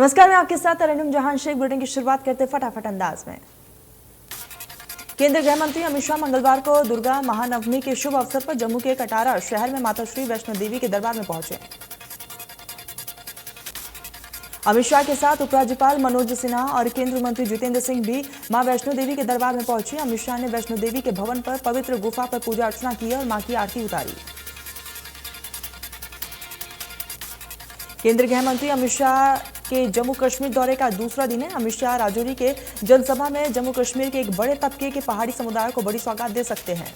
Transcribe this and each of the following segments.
नमस्कार, मैं आपके साथ तरन्नुम जहां शेख। बुलेटिन की शुरुआत करते फटाफट अंदाज में। केंद्रीय गृह मंत्री अमित शाह मंगलवार को दुर्गा महानवमी के शुभ अवसर पर जम्मू के कटारा शहर में माता श्री वैष्णो देवी के दरबार में पहुंचे। अमित शाह के साथ उपराज्यपाल मनोज सिन्हा और केंद्रीय मंत्री जितेंद्र सिंह भी मां वैष्णो देवी के दरबार में पहुंचे। अमित शाह ने वैष्णो देवी के भवन पर पवित्र गुफा पर पूजा अर्चना की और मां की आरती उतारी। केंद्रीय गृह मंत्री अमित शाह के जम्मू कश्मीर दौरे का दूसरा दिन है। अमित शाह राजौरी के जनसभा में जम्मू कश्मीर के एक बड़े तबके के पहाड़ी समुदाय को बड़ी सौगात दे सकते हैं।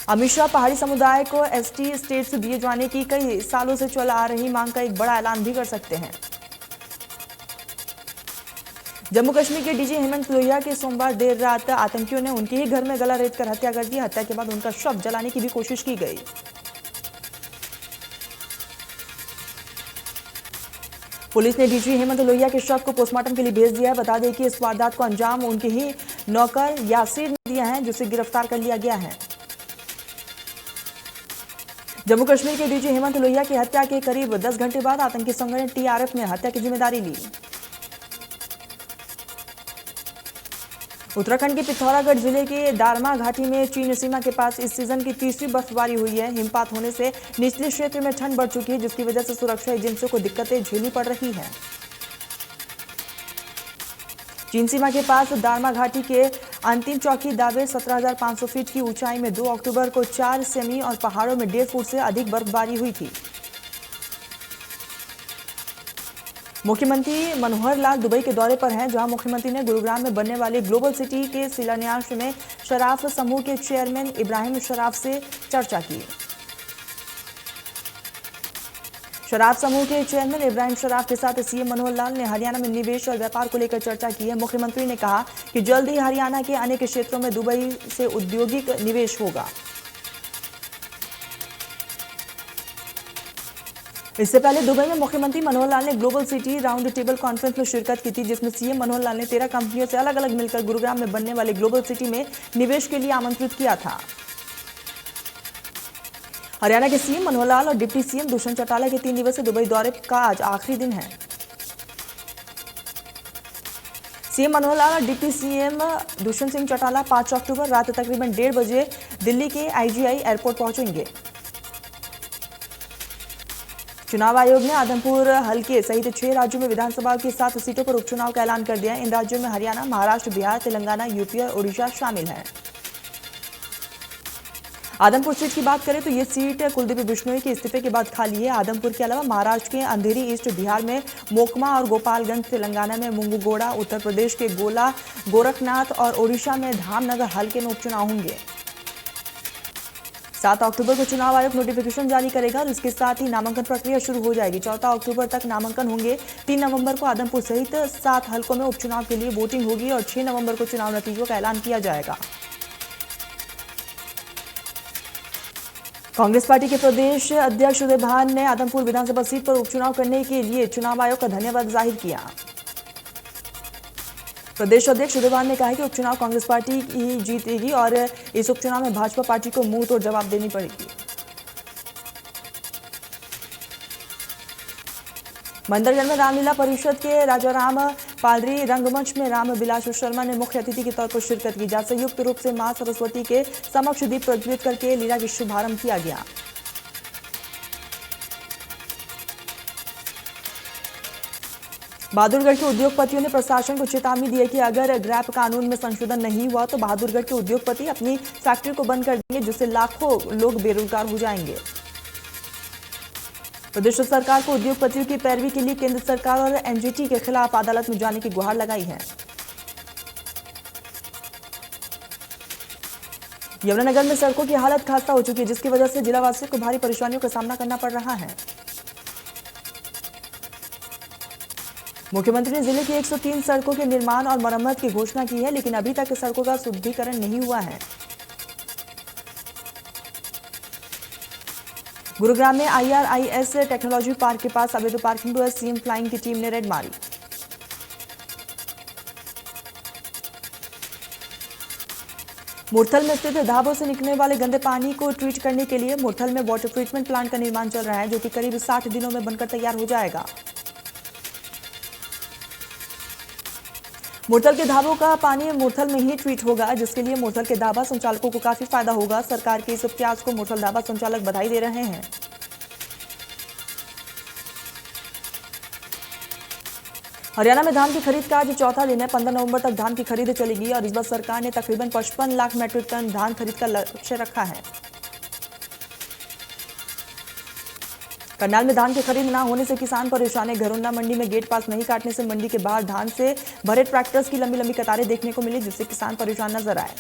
अमित शाह पहाड़ी समुदाय को एसटी स्टेटस दिए जाने की कई सालों से चल आ रही मांग का एक बड़ा ऐलान भी कर सकते हैं। जम्मू कश्मीर के डीजी हेमंत लोहिया के सोमवार देर रात आतंकियों ने उनके ही घर में गला रेतकर हत्या कर दी। हत्या के बाद उनका शव जलाने की भी कोशिश की गई। पुलिस ने डीजी हेमंत लोहिया के शव को पोस्टमार्टम के लिए भेज दिया है। बता दें कि इस वारदात को अंजाम उनके ही नौकर यासिर ने दिया है, जिसे गिरफ्तार कर लिया गया है। जम्मू कश्मीर के डीजी हेमंत लोहिया की हत्या के करीब 10 घंटे बाद आतंकी संगठन टीआरएफ ने हत्या की जिम्मेदारी ली। उत्तराखंड के पिथौरागढ़ जिले के दारमा घाटी में चीन सीमा के पास इस सीजन की तीसरी बर्फबारी हुई है। हिमपात होने से निचले क्षेत्र में ठंड बढ़ चुकी है, जिसकी वजह से सुरक्षा एजेंसियों को दिक्कतें झेलनी पड़ रही हैं। चीन सीमा के पास दारमा घाटी के अंतिम चौकी दावे 17,500 फीट की ऊंचाई में 2 अक्टूबर को 4 सेमी और पहाड़ों में 1.5 फुट से अधिक बर्फबारी हुई थी। मुख्यमंत्री मनोहर लाल दुबई के दौरे पर हैं, जहां मुख्यमंत्री ने गुरुग्राम में बनने वाले ग्लोबल सिटी के शिलान्यास में शराफ समूह के चेयरमैन इब्राहिम शराफ से चर्चा की। शराफ समूह के चेयरमैन इब्राहिम शराफ के साथ सीएम मनोहर लाल ने हरियाणा में निवेश और व्यापार को लेकर चर्चा की है। मुख्यमंत्री ने कहा कि जल्द ही हरियाणा के अनेक क्षेत्रों में दुबई से औद्योगिक निवेश होगा। इससे पहले दुबई में मुख्यमंत्री मनोहर लाल ने global city round table conference में शिरकत की थी, जिसमें सीएम मनोहर लाल ने 13 कंपनियों से अलग अलग मिलकर गुरुग्राम में बनने वाले ग्लोबल सिटी में निवेश के लिए आमंत्रित किया था। हरियाणा के सीएम मनोहर लाल और डिप्टी सीएम दुष्यंत चौटाला के 3 दिवसीय दुबई दौरे का आज आखिरी दिन है। सीएम मनोहर लाल और डिप्टी सीएम दुष्यंत सिंह चौटाला 5 अक्टूबर रात तकरीबन 1:30 बजे दिल्ली के आईजीआई एयरपोर्ट पहुंचेंगे। चुनाव आयोग ने आदमपुर हलके सहित 6 राज्यों में विधानसभा की 7 सीटों पर उपचुनाव का ऐलान कर दिया है। इन राज्यों में हरियाणा, महाराष्ट्र, बिहार, तेलंगाना, यूपी और ओडिशा शामिल है। आदमपुर सीट की बात करें तो ये सीट कुलदीप बिश्नोई के इस्तीफे के बाद खाली है। आदमपुर के अलावा महाराष्ट्र के अंधेरी ईस्ट, बिहार में मोकमा और गोपालगंज, तेलंगाना में मुंगुगोड़ा, उत्तर प्रदेश के गोला, गोरखनाथ और ओडिशा में धामनगर हलके में उपचुनाव होंगे। 7 अक्टूबर को चुनाव आयोग नोटिफिकेशन जारी करेगा और इसके साथ ही नामांकन प्रक्रिया शुरू हो जाएगी। 14 अक्टूबर तक नामांकन होंगे। 3 नवंबर को आदमपुर सहित 7 हलकों में उपचुनाव के लिए वोटिंग होगी और 6 नवंबर को चुनाव नतीजों का ऐलान किया जाएगा। कांग्रेस पार्टी के प्रदेश अध्यक्ष उदय भान ने आदमपुर विधानसभा सीट पर उपचुनाव करने के लिए चुनाव आयोग का धन्यवाद जाहिर किया। प्रदेश अध्यक्ष उदय भान ने कहा कि उपचुनाव कांग्रेस पार्टी ही जीतेगी और इस उपचुनाव में भाजपा पार्टी को मुंह तोड़ जवाब देनी पड़ेगी। मंदरगढ़ में रामलीला परिषद के राजा राम पालरी रंगमंच में राम विलास शर्मा ने मुख्य अतिथि के तौर पर शिरकत की, जहां संयुक्त रूप से मां सरस्वती के समक्ष दीप प्रज्वलित करके लीला की शुभारंभ किया गया। बहादुरगढ़ के उद्योगपतियों ने प्रशासन को चेतावनी दी है कि अगर ग्रैप कानून में संशोधन नहीं हुआ तो बहादुरगढ़ के उद्योगपति अपनी फैक्ट्री को बंद कर देंगे, जिससे लाखों लोग बेरोजगार हो जाएंगे। प्रदेश सरकार को उद्योगपतियों की पैरवी के लिए केंद्र सरकार और एनजीटी के खिलाफ अदालत में जाने की गुहार लगाई है। यमुनानगर में सड़कों की हालत खस्ता हो चुकी है, जिसकी वजह से जिलावासियों को भारी परेशानियों का सामना करना पड़ रहा है। मुख्यमंत्री ने जिले की 103 सड़कों के निर्माण और मरम्मत की घोषणा की है, लेकिन अभी तक सड़कों का सुदृढ़ीकरण नहीं हुआ है। गुरुग्राम में IRIS टेक्नोलॉजी पार्क के पास अवैध पार्किंग पर सीएम फ्लाइंग की टीम ने रेड मारी। मुरथल में स्थित ढाबों से निकलने वाले गंदे पानी को ट्रीट करने के लिए मुरथल में वाटर ट्रीटमेंट प्लांट का निर्माण चल रहा है, जो कि करीब 60 दिनों में बनकर तैयार हो जाएगा। मुरथल के ढाबों का पानी मुरथल में ही ट्रीट होगा, जिसके लिए मुरथल के ढाबा संचालकों को काफी फायदा होगा। सरकार के इस प्रयास को मुरथल ढाबा संचालक बधाई दे रहे हैं। हरियाणा में धान की खरीद का आज चौथा दिन है। 15 नवंबर तक धान की खरीद चलेगी और इस बार सरकार ने तकरीबन 55 लाख मीट्रिक टन धान खरीद का लक्ष्य रखा है। करनाल में धान की खरीद न होने से किसान परेशान है। घरोंडा मंडी में गेट पास नहीं काटने से मंडी के बाहर धान से भरे ट्रैक्टर्स की लंबी लंबी कतारें देखने को मिली, जिससे किसान परेशान नजर आए।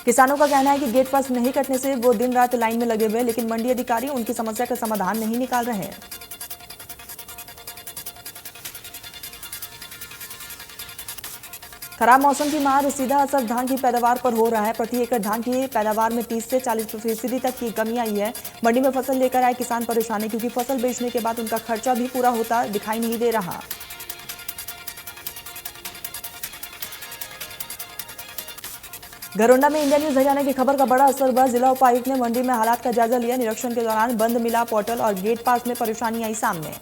किसानों का कहना है कि गेट पास नहीं कटने से वो दिन रात लाइन में लगे हुए, लेकिन मंडी अधिकारी उनकी समस्या का समाधान नहीं निकाल रहे हैं। खराब मौसम की मार सीधा असर धान की पैदावार पर हो रहा है। प्रति एकड़ धान की पैदावार में 30 से 40% तक की कमी आई है। मंडी में फसल लेकर आए किसान परेशान है, क्योंकि फसल बेचने के बाद उनका खर्चा भी पूरा होता दिखाई नहीं दे रहा। घरोंडा में इंडिया न्यूज हरियाणा की खबर का बड़ा असर हुआ। जिला उपायुक्त ने मंडी में हालात का जायजा लिया। निरीक्षण के दौरान बंद मिला पोर्टल और गेट पास में परेशानी आई सामने।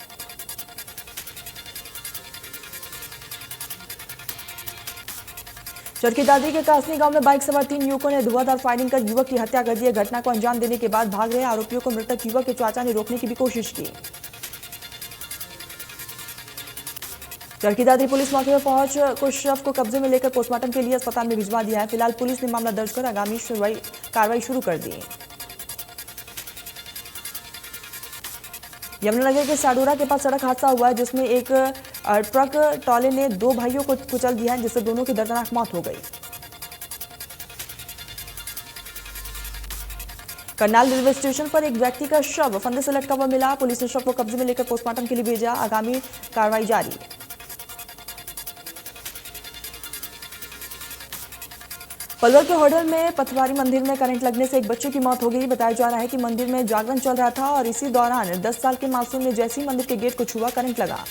चरखी दादरी के कासनी गांव में बाइक सवार 3 युवकों ने धुआंधार फायरिंग कर युवक की हत्या कर दी है। घटना को अंजाम देने के बाद भाग रहे आरोपियों को मृतक युवक के चाचा ने रोकने की भी कोशिश की। चरखी दादरी पुलिस मौके पर पहुंच कुछ शव को कब्जे में लेकर पोस्टमार्टम के लिए अस्पताल में भिजवा दिया है। फिलहाल पुलिस ने मामला दर्ज कर आगामी कार्रवाई शुरू कर दी। यमुनानगर के साडोरा के पास सड़क हादसा हुआ है, जिसमें एक ट्रक ट्रॉले ने 2 भाइयों को कुचल दिया है, जिससे दोनों की दर्दनाक मौत हो गई। करनाल रेलवे स्टेशन पर एक व्यक्ति का शव फंदे से लटका हुआ मिला। पुलिस ने शव को कब्जे में लेकर पोस्टमार्टम के लिए भेजा। आगामी कार्रवाई जारी। पलवल के होडल में पथवारी मंदिर में करंट लगने से एक बच्चे की मौत हो गई। बताया जा रहा है कि मंदिर में जागरण चल रहा था और इसी दौरान 10 साल के मासूम ने जैसे ही मंदिर के गेट को छुआ, करंट लगा।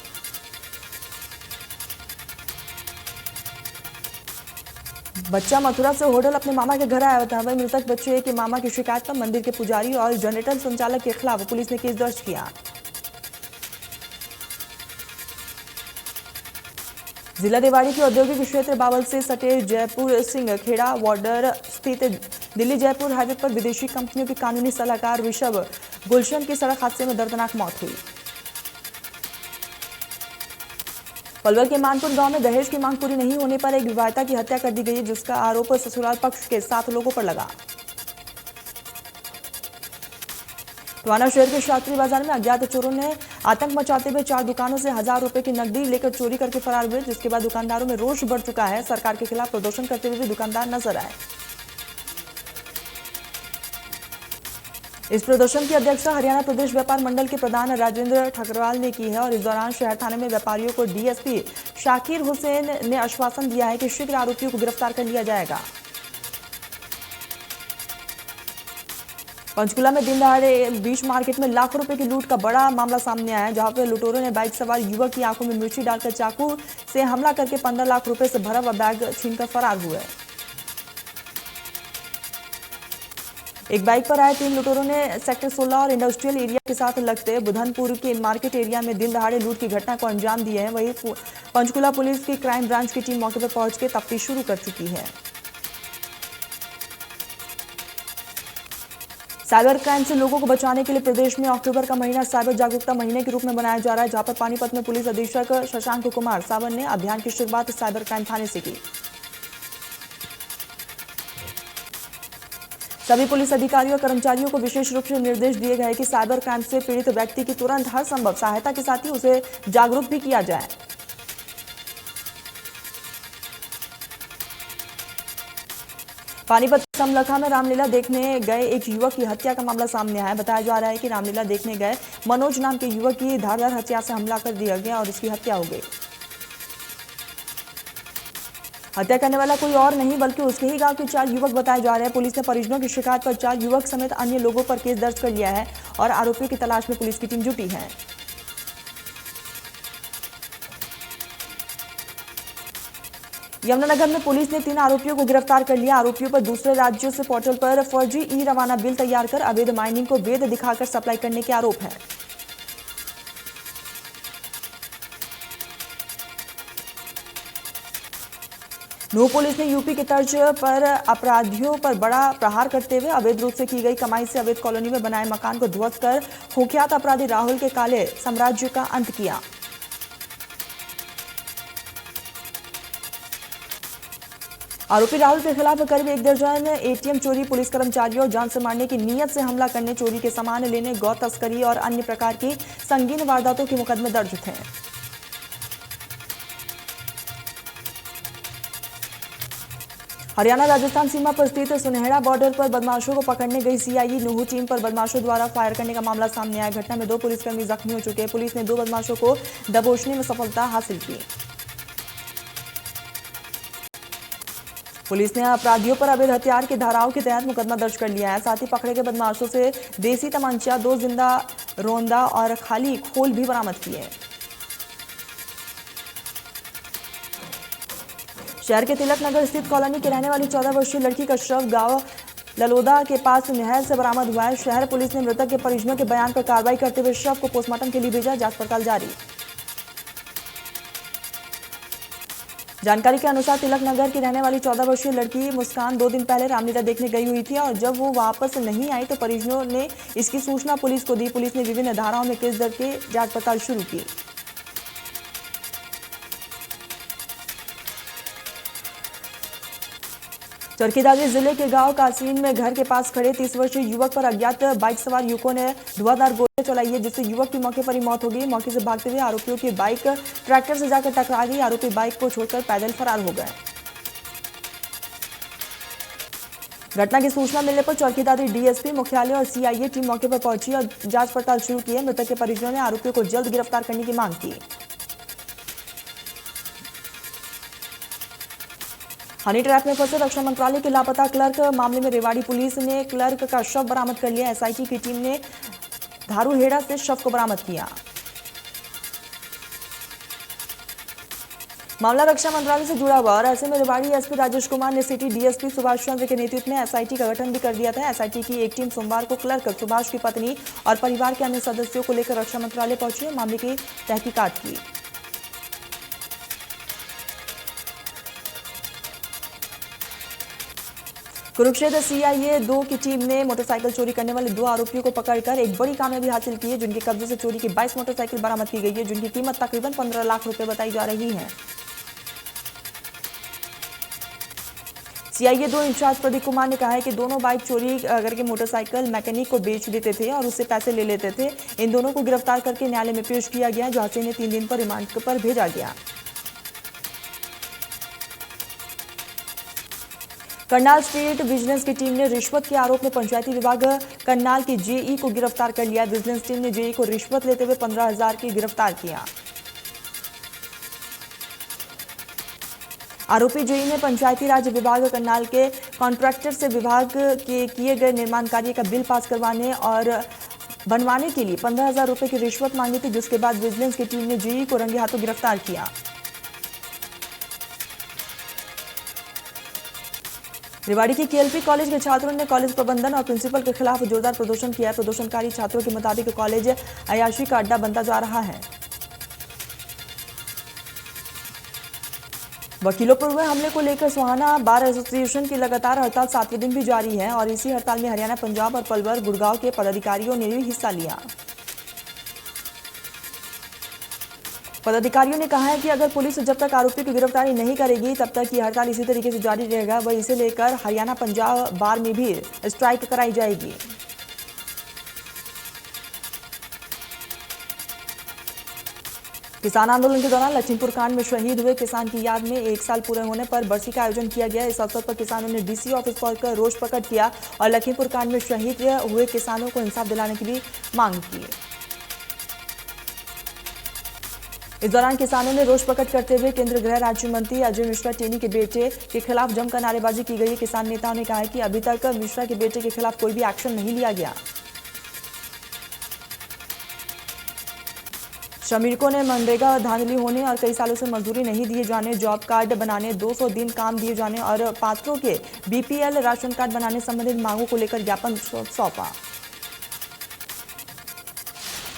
बच्चा मथुरा से होडल अपने मामा के घर आया था। वही मृतक बच्चे के मामा की शिकायत पर मंदिर के पुजारी और जनरेटर संचालक के खिलाफ पुलिस ने केस दर्ज किया। जिला रेवाड़ी के औद्योगिक क्षेत्र बावल से सटे जयपुर सिंह खेड़ा बॉर्डर स्थित दिल्ली जयपुर हाईवे पर विदेशी कंपनियों के कानूनी सलाहकार ऋषभ गुलशन की सड़क हादसे में दर्दनाक मौत हुई। पलवल के मानपुर गांव में दहेज की मांग पूरी नहीं होने पर एक विवाहिता की हत्या कर दी गई, जिसका आरोप ससुराल पक्ष के 7 लोगों पर लगा। टोहाना शहर के शास्त्री बाजार में अज्ञात चोरों ने आतंक मचाते हुए 4 दुकानों से 1000 रुपए की नकदी लेकर चोरी करके फरार हुए, जिसके बाद दुकानदारों में रोष बढ़ चुका है। सरकार के खिलाफ प्रदर्शन करते हुए भी दुकानदार नजर आए। इस प्रदर्शन की अध्यक्षता हरियाणा प्रदेश व्यापार मंडल के प्रधान राजेंद्र ठकरवाल ने की है और इस दौरान शहर थाने में व्यापारियों को डीएसपी शाकिर हुसैन ने आश्वासन दिया है कि शीघ्र आरोपियों को गिरफ्तार कर लिया जाएगा। पंचकुला में दिन दहाड़े बीच मार्केट में लाखों रुपए की लूट का बड़ा मामला सामने आया है, जहां पर लुटेरों ने बाइक सवार युवक की आंखों में मिर्ची डालकर चाकू से हमला करके 15 लाख रुपए से भरा हुआ बैग छीनकर फरार हुए। एक बाइक पर आए 3 लुटेरों ने सेक्टर 16 और इंडस्ट्रियल एरिया के साथ लगते बुधनपुर के मार्केट एरिया में दिन दहाड़े लूट की घटना को अंजाम दिया है। वहीं पंचकुला पुलिस की क्राइम ब्रांच की टीम मौके पर पहुंच के तफ्तीश शुरू कर चुकी है। साइबर क्राइम से लोगों को बचाने के लिए प्रदेश में अक्टूबर का महीना साइबर जागरूकता महीने के रूप में मनाया जा रहा है, जहां पर पानीपत में पुलिस अधीक्षक शशांक कुमार सावन ने अभियान की शुरुआत साइबर क्राइम थाने से की। सभी पुलिस अधिकारियों और कर्मचारियों को विशेष रूप से निर्देश दिए गए कि साइबर क्राइम से पीड़ित व्यक्ति की तुरंत हर संभव सहायता के साथ ही उसे जागरूक भी किया जाए। पानीपत समलखा में रामलीला देखने गए एक युवक की हत्या का मामला सामने आया है। बताया जा रहा है कि रामलीला देखने गए मनोज नाम के युवक की धारदार हथियार से हमला कर दिया गया और उसकी हत्या हो गई। हत्या करने वाला कोई और नहीं बल्कि उसके ही गांव के 4 युवक बताए जा रहे हैं। पुलिस ने परिजनों की शिकायत पर 4 युवक समेत अन्य लोगों पर केस दर्ज कर लिया है और आरोपियों की तलाश में पुलिस की टीम जुटी है। यमुनानगर में पुलिस ने 3 आरोपियों को गिरफ्तार कर लिया। आरोपियों पर दूसरे राज्यों से पोर्टल पर फर्जी ई रवाना बिल तैयार कर अवैध माइनिंग को वैध दिखाकर सप्लाई करने के आरोप है। नूह पुलिस ने यूपी की तर्ज पर अपराधियों पर बड़ा प्रहार करते हुए अवैध रूप से की गई कमाई से अवैध कॉलोनी में बनाए मकान को ध्वस्त कर कुख्यात अपराधी राहुल के काले साम्राज्य का अंत किया। आरोपी राहुल के खिलाफ करीब 1 दर्जन एटीएम चोरी, पुलिस कर्मचारियों जान से मारने की नीयत से हमला करने, चोरी के सामान लेने, गौ तस्करी और अन्य प्रकार की संगीन वारदातों के मुकदमे दर्ज थे। हरियाणा राजस्थान सीमा पर स्थित सुनहेड़ा बॉर्डर पर बदमाशों को पकड़ने गई सीआईए नूह टीम पर बदमाशों द्वारा फायर करने का मामला सामने आया। घटना में 2 पुलिसकर्मी जख्मी हो चुके हैं। पुलिस ने 2 बदमाशों को दबोचने में सफलता हासिल की। पुलिस ने अपराधियों पर अवैध हथियार की धाराओं के तहत मुकदमा दर्ज कर लिया है। साथ ही पकड़े गए बदमाशों से देसी तमंचा, 2 जिंदा रोंदा और खाली खोल भी बरामद किए। शहर के तिलक नगर स्थित कॉलोनी की रहने वाली 14 वर्षीय लड़की का शव गांव ललोदा के पास नहर से बरामद हुआ है। शहर पुलिस ने मृतक के परिजनों के बयान पर कार्रवाई करते हुए शव को पोस्टमार्टम के लिए भेजा। जांच पड़ताल जारी। जानकारी के अनुसार तिलक नगर की रहने वाली 14 वर्षीय लड़की मुस्कान 2 दिन पहले रामलीला देखने गई हुई थी और जब वो वापस नहीं आई तो परिजनों ने इसकी सूचना पुलिस को दी। पुलिस ने विभिन्न धाराओं में केस दर्ज के जांच पड़ताल शुरू की। चरखीदारी जिले के गांव कासीन में घर के पास खड़े 30 वर्षीय युवक पर अज्ञात बाइक सवार युवकों ने धुआंधार गोलियां चलाई है, जिससे युवक की मौके पर ही मौत हो गई। मौके से भागते हुए आरोपियों की बाइक ट्रैक्टर से जाकर टकरा गई। आरोपी बाइक को छोड़कर पैदल फरार हो गए। घटना की सूचना मिलने पर चरखीदारी डीएसपी मुख्यालय और सीआईए टीम मौके पर पहुंची और जांच पड़ताल शुरू की है। मृतक के परिजनों ने आरोपियों को जल्द गिरफ्तार करने की मांग की। हनी ट्रैप में फंसे रक्षा मंत्रालय के लापता क्लर्क मामले में रेवाड़ी पुलिस ने क्लर्क का शव बरामद कर लिया। एसआईटी की टीम ने धारूहेड़ा से शव को बरामद किया। मामला रक्षा मंत्रालय से जुड़ा हुआ और ऐसे में रेवाड़ी एसपी राजेश कुमार ने सिटी डीएसपी सुभाष चंद्र के नेतृत्व में एसआईटी का गठन भी कर दिया था। एसआईटी की एक टीम सोमवार को क्लर्क सुभाष की पत्नी और परिवार के अन्य सदस्यों को लेकर रक्षा मंत्रालय पहुंची और मामले की तहकीकात की। कुरुक्षेत्र सीआईए 2 की टीम ने मोटरसाइकिल चोरी करने वाले 2 आरोपियों को पकड़कर एक बड़ी कामयाबी हासिल की है, जिनके कब्जे से चोरी की 22 मोटरसाइकिल बरामद की गई है, जिनकी कीमत तकरीबन 15 लाख रुपए बताई जा रही है। सीआईए 2 इंचार्ज प्रदीप कुमार ने कहा है कि दोनों बाइक चोरी करके मोटरसाइकिल मैकेनिक को बेच देते थे और उससे पैसे ले लेते थे। इन दोनों को गिरफ्तार करके न्यायालय में पेश किया गया, जहां से इन्हें 3 दिन पर रिमांड पर भेजा गया। करनाल स्टेट विजिलेंस की टीम ने रिश्वत के आरोप में पंचायती विभाग करनाल की जेई को गिरफ्तार कर लिया। विजिलेंस टीम ने जेई को रिश्वत लेते हुए 15,000 की गिरफ्तार किया। आरोपी जेई ने पंचायती राज विभाग करनाल के कॉन्ट्रैक्टर से विभाग के किए गए निर्माण कार्य का बिल पास करवाने और बनवाने के लिए 15,000 रुपए की रिश्वत मांगी थी, जिसके बाद विजिलेंस की टीम ने जेई को रंगे हाथों गिरफ्तार किया। रेवाड़ी के केएलपी कॉलेज के छात्रों ने कॉलेज प्रबंधन और प्रिंसिपल के खिलाफ जोरदार प्रदर्शन किया। प्रदर्शनकारी छात्रों के मुताबिक कॉलेज अयाशी का अड्डा बनता जा रहा है। वकीलों पर हुए हमले को लेकर सुहाना बार एसोसिएशन की लगातार हड़ताल 7वें दिन भी जारी है और इसी हड़ताल में हरियाणा, पंजाब और पलवल, गुड़गांव के पदाधिकारियों ने भी हिस्सा लिया। पदाधिकारियों ने कहा है कि अगर पुलिस जब तक आरोपी की गिरफ्तारी नहीं करेगी तब तक ये हड़ताल इसी तरीके से जारी रहेगा। वह इसे लेकर हरियाणा, पंजाब बार में भी स्ट्राइक कराई जाएगी। किसान आंदोलन के दौरान लखीमपुर कांड में शहीद हुए किसान की याद में 1 साल पूरे होने पर बरसी का आयोजन किया गया। इस अवसर पर किसानों ने डीसी ऑफिस पहुंचकर रोष प्रकट किया और लखीमपुर कांड में शहीद हुए किसानों को इंसाफ दिलाने की भी मांग की। इस दौरान किसानों ने रोष प्रकट करते हुए केंद्रीय गृह राज्य मंत्री अजय मिश्रा टेनी के बेटे के खिलाफ जमकर नारेबाजी की गई। किसान नेताओं ने कहा है कि अभी तक मिश्रा के बेटे के खिलाफ कोई भी एक्शन नहीं लिया गया। श्रमिकों ने मनरेगा धांधली होने और कई सालों से मजदूरी नहीं दिए जाने, जॉब कार्ड बनाने, 200 दिन काम दिए जाने और पात्रों के बीपीएल राशन कार्ड बनाने संबंधित मांगों को लेकर ज्ञापन सौंपा।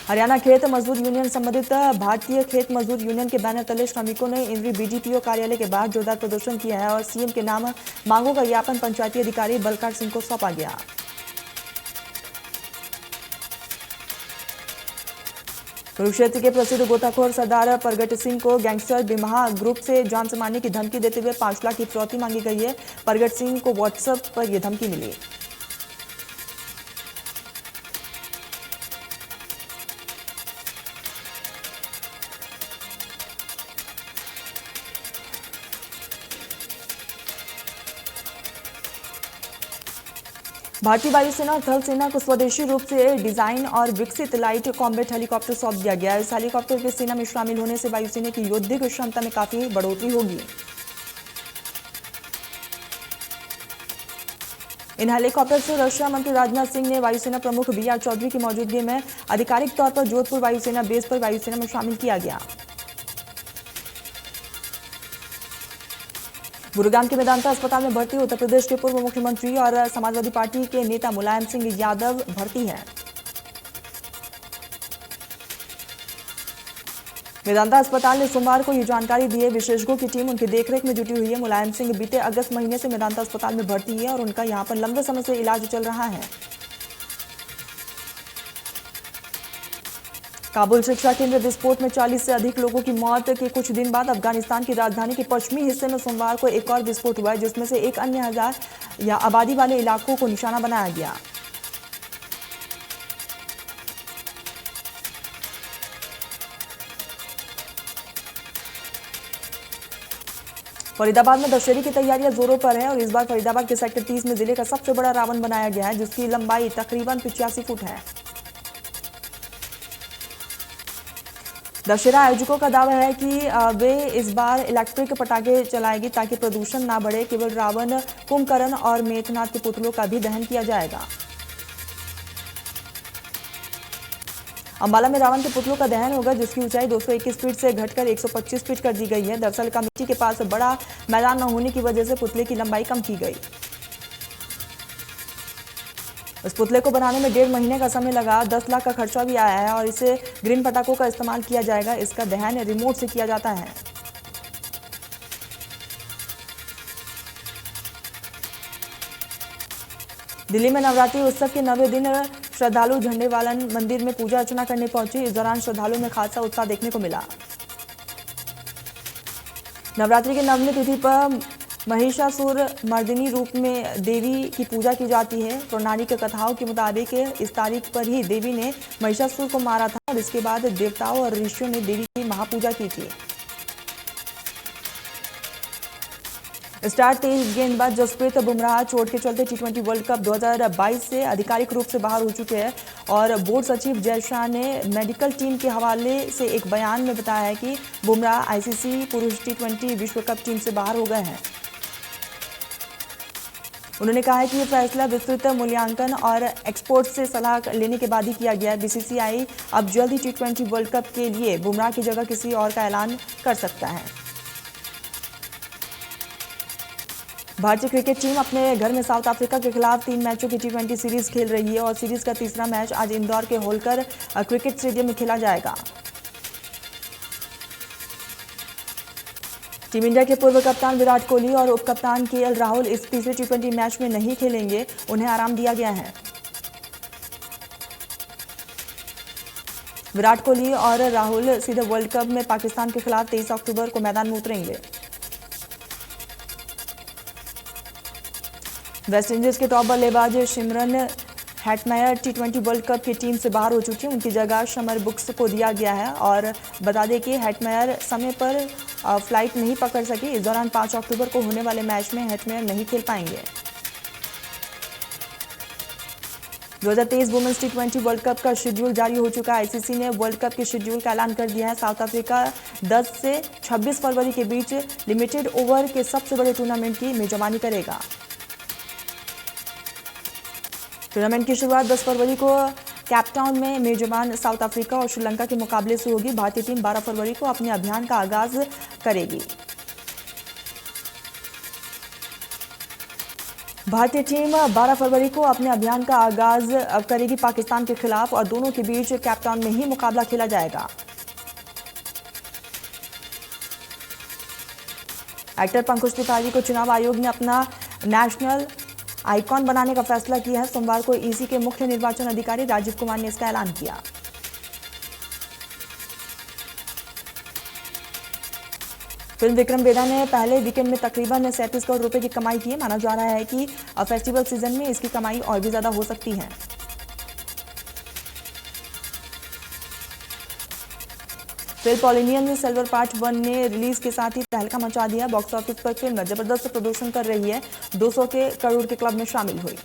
हरियाणा खेत मजदूर यूनियन संबंधित भारतीय खेत मजदूर यूनियन के बैनर तले श्रमिकों ने इंद्री बीडीपीओ कार्यालय के बाहर जोरदार प्रदर्शन किया है और सीएम के नाम मांगों का ज्ञापन पंचायती अधिकारी बलकार सिंह को सौंपा गया। कुरुक्षेत्र के प्रसिद्ध गोताखोर सरदार प्रगट सिंह को गैंगस्टर बिमहा ग्रुप से जान से मारने की धमकी देते हुए 5 लाख की फिरौती मांगी गई है। प्रगट सिंह को व्हाट्सएप पर यह धमकी मिली। भारतीय वायुसेना और थल सेना को स्वदेशी रूप से डिजाइन और विकसित लाइट कॉम्बैट हेलीकॉप्टर सौंप दिया गया है। इस हेलीकॉप्टर के सेना में शामिल होने से वायुसेना की युद्धिक क्षमता में काफी बढ़ोतरी होगी। इन हेलीकॉप्टर से रक्षा मंत्री राजनाथ सिंह ने वायुसेना प्रमुख बीआर चौधरी की मौजूदगी में आधिकारिक तौर पर जोधपुर वायुसेना बेस पर वायुसेना में शामिल किया गया। गुरुग्राम के मेदांता अस्पताल में भर्ती उत्तर प्रदेश के पूर्व मुख्यमंत्री और समाजवादी पार्टी के नेता मुलायम सिंह यादव भर्ती हैं। मेदांता अस्पताल ने सोमवार को ये जानकारी दी है। विशेषज्ञों की टीम उनकी देखरेख में जुटी हुई है। मुलायम सिंह बीते अगस्त महीने से मेदांता अस्पताल में भर्ती है और उनका यहां पर लंबे समय से इलाज चल रहा है। काबुल शिक्षा केंद्र विस्फोट में 40 से अधिक लोगों की मौत के कुछ दिन बाद अफगानिस्तान की राजधानी के पश्चिमी हिस्से में सोमवार को एक और विस्फोट हुआ है, जिसमें से एक अन्य 1000 या आबादी वाले इलाकों को निशाना बनाया गया। फरीदाबाद में दशहरे की तैयारियां जोरों पर है और इस बार फरीदाबाद के सेक्टर 30 में जिले का सबसे बड़ा रावण बनाया गया है, जिसकी लंबाई तकरीबन 85 फुट है। दशहरा आयोजकों का दावा है कि वे इस बार इलेक्ट्रिक पटाखे चलाएंगे ताकि प्रदूषण ना बढ़े। केवल रावण, कुंभकर्ण और मेघनाथ के पुतलों का भी दहन किया जाएगा। अंबाला में रावण के पुतलों का दहन होगा, जिसकी ऊंचाई 221 फीट से घटकर 125 फीट कर दी गई है। दरअसल कमेटी के पास बड़ा मैदान न होने की वजह से पुतले की लंबाई कम की गई। इस पुतले को बनाने में 1.5 महीने का समय लगा। 10 लाख का खर्चा भी आया है और इसे ग्रीन पटाखों का इस्तेमाल किया जाएगा। इसका दहन रिमोट से किया जाता है। दिल्ली में नवरात्रि उत्सव के 9वें दिन श्रद्धालु झंडेवालन मंदिर में पूजा अर्चना करने पहुंचे। इस दौरान श्रद्धालुओं में खासा उत्साह देखने को मिला। नवरात्रि के 9वीं तिथि पर महिषासुर मर्दिनी रूप में देवी की पूजा की जाती है। पौराणिक कथाओं के मुताबिक इस तारीख पर ही देवी ने महिषासुर को मारा था और इसके बाद देवताओं और ऋषियों ने देवी की महापूजा की थी। स्टार तेज गेंदबाज जसप्रीत बुमराह चोट के चलते टी20 वर्ल्ड कप 2022 से आधिकारिक रूप से बाहर हो चुके हैं और बोर्ड सचिव जय शाह ने मेडिकल टीम के हवाले से एक बयान में बताया है कि बुमराह आईसीसी पुरुष टी20 विश्व कप टीम से बाहर हो गए हैं। उन्होंने कहा है कि यह फैसला विस्तृत मूल्यांकन और एक्सपर्ट से सलाह लेने के बाद ही किया गया है। बीसीसीआई अब जल्द ही टी20 वर्ल्ड कप के लिए बुमराह की जगह किसी और का ऐलान कर सकता है। भारतीय क्रिकेट टीम अपने घर में साउथ अफ्रीका के खिलाफ 3 मैचों की टी20 सीरीज खेल रही है और सीरीज का तीसरा मैच आज इंदौर के होलकर क्रिकेट स्टेडियम में खेला जाएगा। टीम इंडिया के पूर्व कप्तान विराट कोहली और उप कप्तान केएल राहुल इस तीसरे टी20 मैच में नहीं खेलेंगे। उन्हें आराम दिया गया है। विराट कोहली और राहुल सीधे वर्ल्ड कप में पाकिस्तान के खिलाफ 23 अक्टूबर को मैदान में उतरेंगे। वेस्टइंडीज के टॉप बल्लेबाज सिमरन हैटमेयर टी20 वर्ल्ड कप की टीम से बाहर हो चुकी हैं। उनकी जगह शमर बुक्स को दिया गया है और बता दें कि हैटमेयर समय पर फ्लाइट नहीं पकड़ सकी। इस दौरान 5 अक्टूबर को होने वाले मैच में हैटमेयर नहीं खेल पाएंगे। 2023 वुमेन्स टी20 वर्ल्ड कप का शेड्यूल जारी हो चुका है। आईसीसी ने वर्ल्ड कप के शेड्यूल का ऐलान कर दिया है। साउथ अफ्रीका 10 से 26 फरवरी के बीच लिमिटेड ओवर के सबसे बड़े टूर्नामेंट की मेजबानी करेगा। टूर्नामेंट की शुरुआत 10 फरवरी को कैपटाउन में मेजबान साउथ अफ्रीका और श्रीलंका के मुकाबले से होगी। भारतीय टीम 12 फरवरी को अपने अभियान का आगाज करेगी। भारतीय टीम 12 फरवरी को अपने अभियान का आगाज करेगी पाकिस्तान के खिलाफ और दोनों के बीच कैपटाउन में ही मुकाबला खेला जाएगा। एक्टर पंकज त्रिपाठी को चुनाव आयोग ने अपना नेशनल आइकॉन बनाने का फैसला किया है। सोमवार को ईसी के मुख्य निर्वाचन अधिकारी राजीव कुमार ने इसका ऐलान किया। फिल्म विक्रम वेदा ने पहले वीकेंड में तकरीबन 37 करोड़ रुपए की कमाई की है। माना जा रहा है कि फेस्टिवल सीजन में इसकी कमाई और भी ज्यादा हो सकती है। फिल्म पॉलिनियन सिल्वर पार्ट 1 ने रिलीज के साथ ही तहलका मचा दिया। बॉक्स ऑफिस पर फिल्म जबरदस्त प्रदर्शन कर रही है। 200 के करोड़ के क्लब में शामिल हुई।